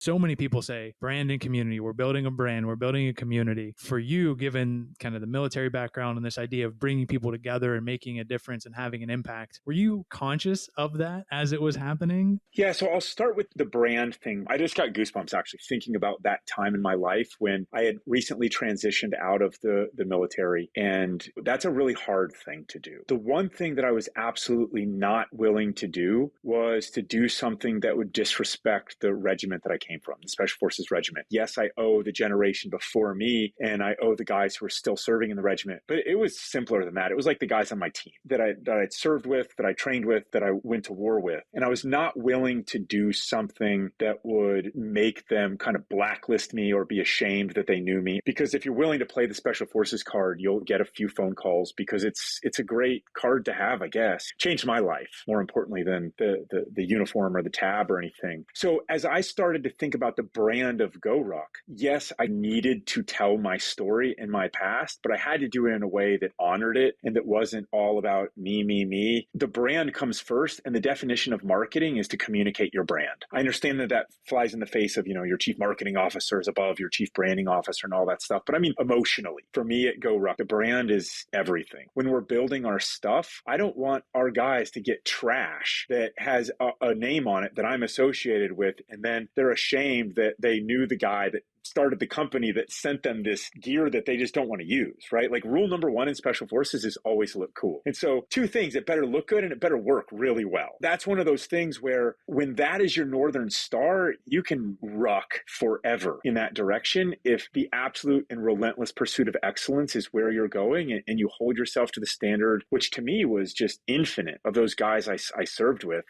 So many people say brand and community. We're building a brand. We're building a community. For you, given kind of the military background and this idea of bringing people together and making a difference and having an impact, were you conscious of that as it was happening? Yeah, so I'll start with the brand thing. I just got goosebumps actually thinking about that time in my life when I had recently transitioned out of the military. And that's a really hard thing to do. The one thing that I was absolutely not willing to do was to do something that would disrespect the regiment that I came from, the Special Forces Regiment. Yes, I owe the generation before me and I owe the guys who are still serving in the regiment, but it was simpler than that. It was like the guys on my team that I'd served with, that I trained with, that I went to war with. And I was not willing to do something that would make them kind of blacklist me or be ashamed that they knew me. Because if you're willing to play the Special Forces card, you'll get a few phone calls because it's a great card to have, I guess. Changed my life, more importantly than the uniform or the tab or anything. So as I started to think about the brand of GORUCK, yes, I needed to tell my story and my past, but I had to do it in a way that honored it and that wasn't all about me, me, me. The brand comes first, and the definition of marketing is to communicate your brand. I understand that flies in the face of, your chief marketing officer is above your chief branding officer and all that stuff. But I mean, emotionally, for me at GORUCK, the brand is everything. When we're building our stuff, I don't want our guys to get trash that has a name on it that I'm associated with, and then they're ashamed that they knew the guy that started the company that sent them this gear that they just don't want to use, right? Like rule number one in Special Forces is always look cool. And so two things, it better look good and it better work really well. That's one of those things where when that is your Northern Star, you can ruck forever in that direction. If the absolute and relentless pursuit of excellence is where you're going and you hold yourself to the standard, which to me was just infinite of those guys I served with.